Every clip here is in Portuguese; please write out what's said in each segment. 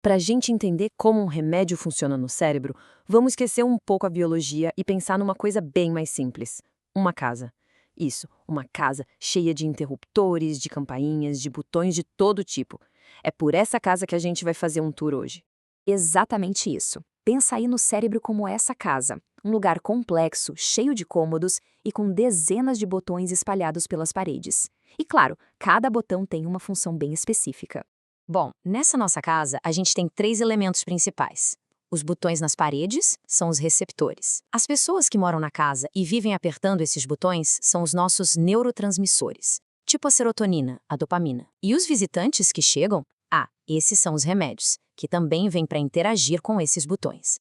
Para a gente entender como um remédio funciona no cérebro, vamos esquecer um pouco a biologia e pensar numa coisa bem mais simples: uma casa. Isso, uma casa cheia de interruptores, de campainhas, de botões de todo tipo. É por essa casa que a gente vai fazer um tour hoje. Exatamente isso. Pensa aí no cérebro como essa casa, um lugar complexo, cheio de cômodos e com dezenas de botões espalhados pelas paredes. E claro, cada botão tem uma função bem específica. Bom, nessa nossa casa, a gente tem 3 elementos principais. Os botões nas paredes são os receptores. As pessoas que moram na casa e vivem apertando esses botões são os nossos neurotransmissores, tipo a serotonina, a dopamina. E os visitantes que chegam, esses são os remédios, que também vêm para interagir com esses botões.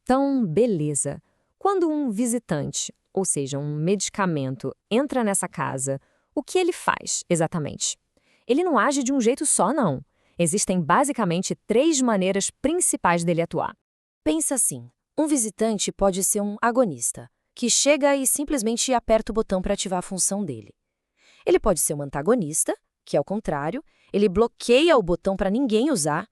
Então, beleza. Quando um visitante, ou seja, um medicamento, entra nessa casa, o que ele faz exatamente? Ele não age de um jeito só, não. Existem basicamente 3 maneiras principais dele atuar. Pensa assim: um visitante pode ser um agonista, que chega e simplesmente aperta o botão para ativar a função dele. Ele pode ser um antagonista, que é o contrário, ele bloqueia o botão para ninguém usar,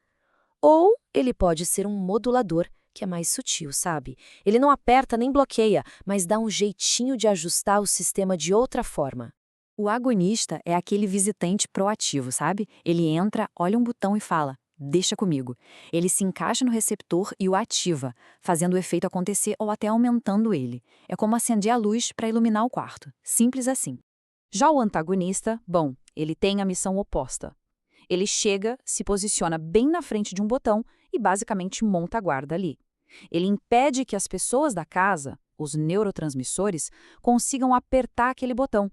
ou ele pode ser um modulador, que é mais sutil, sabe? Ele não aperta nem bloqueia, mas dá um jeitinho de ajustar o sistema de outra forma. O agonista é aquele visitante proativo, sabe? Ele entra, olha um botão e fala: "Deixa comigo". Ele se encaixa no receptor e o ativa, fazendo o efeito acontecer ou até aumentando ele. É como acender a luz para iluminar o quarto. Simples assim. Já o antagonista, bom, ele tem a missão oposta. Ele chega, se posiciona bem na frente de um botão e basicamente monta a guarda ali. Ele impede que as pessoas da casa, os neurotransmissores, consigam apertar aquele botão.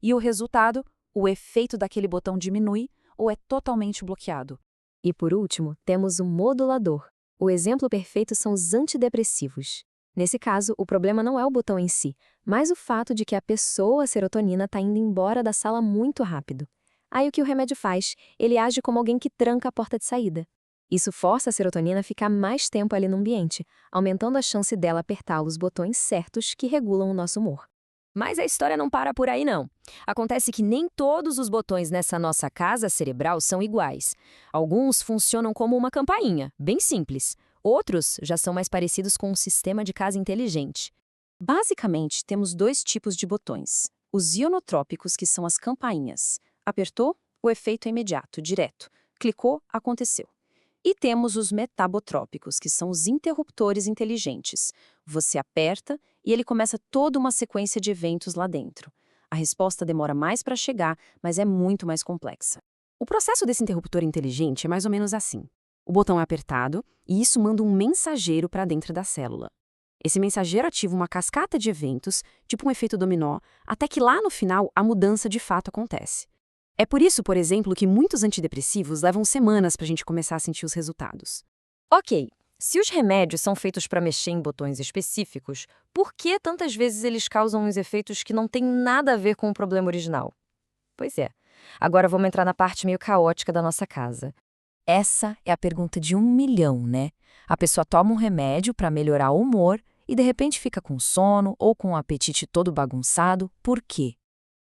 E o resultado, o efeito daquele botão diminui ou é totalmente bloqueado. E por último, temos o modulador. O exemplo perfeito são os antidepressivos. Nesse caso, o problema não é o botão em si, mas o fato de que a pessoa, a serotonina, está indo embora da sala muito rápido. Aí o que o remédio faz? Ele age como alguém que tranca a porta de saída. Isso força a serotonina a ficar mais tempo ali no ambiente, aumentando a chance dela apertar os botões certos que regulam o nosso humor. Mas a história não para por aí, não. Acontece que nem todos os botões nessa nossa casa cerebral são iguais. Alguns funcionam como uma campainha, bem simples. Outros já são mais parecidos com um sistema de casa inteligente. Basicamente, temos 2 tipos de botões. Os ionotrópicos, que são as campainhas. Apertou, o efeito é imediato, direto. Clicou, aconteceu. E temos os metabotrópicos, que são os interruptores inteligentes. Você aperta e ele começa toda uma sequência de eventos lá dentro. A resposta demora mais para chegar, mas é muito mais complexa. O processo desse interruptor inteligente é mais ou menos assim. O botão é apertado e isso manda um mensageiro para dentro da célula. Esse mensageiro ativa uma cascata de eventos, tipo um efeito dominó, até que lá no final a mudança de fato acontece. É por isso, por exemplo, que muitos antidepressivos levam semanas para a gente começar a sentir os resultados. Ok, se os remédios são feitos para mexer em botões específicos, por que tantas vezes eles causam uns efeitos que não têm nada a ver com o problema original? Pois é, agora vamos entrar na parte meio caótica da nossa casa. Essa é a pergunta de 1 milhão, né? A pessoa toma um remédio para melhorar o humor e de repente fica com sono ou com o apetite todo bagunçado. Por quê?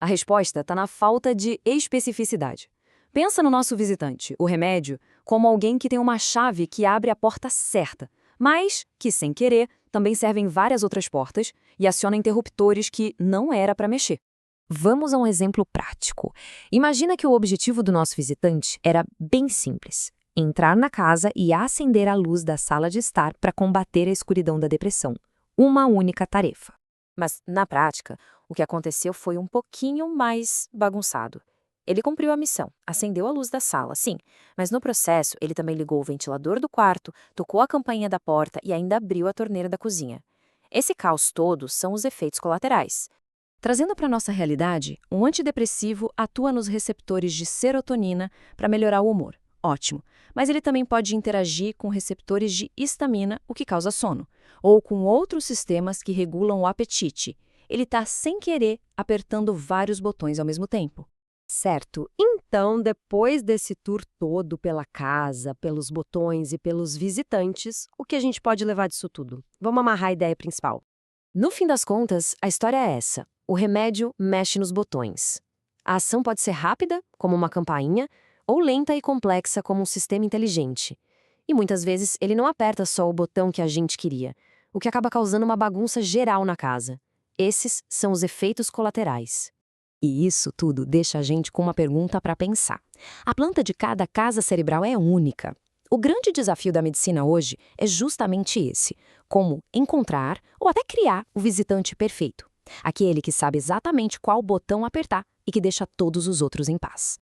A resposta está na falta de especificidade. Pensa no nosso visitante, o remédio, como alguém que tem uma chave que abre a porta certa, mas que, sem querer, também serve em várias outras portas e aciona interruptores que não era para mexer. Vamos a um exemplo prático. Imagina que o objetivo do nosso visitante era bem simples: entrar na casa e acender a luz da sala de estar para combater a escuridão da depressão. Uma única tarefa. Mas, na prática, o que aconteceu foi um pouquinho mais bagunçado. Ele cumpriu a missão, acendeu a luz da sala, sim, mas no processo ele também ligou o ventilador do quarto, tocou a campainha da porta e ainda abriu a torneira da cozinha. Esse caos todo são os efeitos colaterais. Trazendo para nossa realidade, um antidepressivo atua nos receptores de serotonina para melhorar o humor. Ótimo. Mas ele também pode interagir com receptores de histamina, o que causa sono, ou com outros sistemas que regulam o apetite. Ele está, sem querer, apertando vários botões ao mesmo tempo. Certo. Então, depois desse tour todo pela casa, pelos botões e pelos visitantes, o que a gente pode levar disso tudo? Vamos amarrar a ideia principal. No fim das contas, a história é essa. O remédio mexe nos botões. A ação pode ser rápida, como uma campainha, ou lenta e complexa, como um sistema inteligente. E muitas vezes ele não aperta só o botão que a gente queria, o que acaba causando uma bagunça geral na casa. Esses são os efeitos colaterais. E isso tudo deixa a gente com uma pergunta para pensar. A planta de cada casa cerebral é única. O grande desafio da medicina hoje é justamente esse: como encontrar ou até criar o visitante perfeito. Aquele que sabe exatamente qual botão apertar e que deixa todos os outros em paz.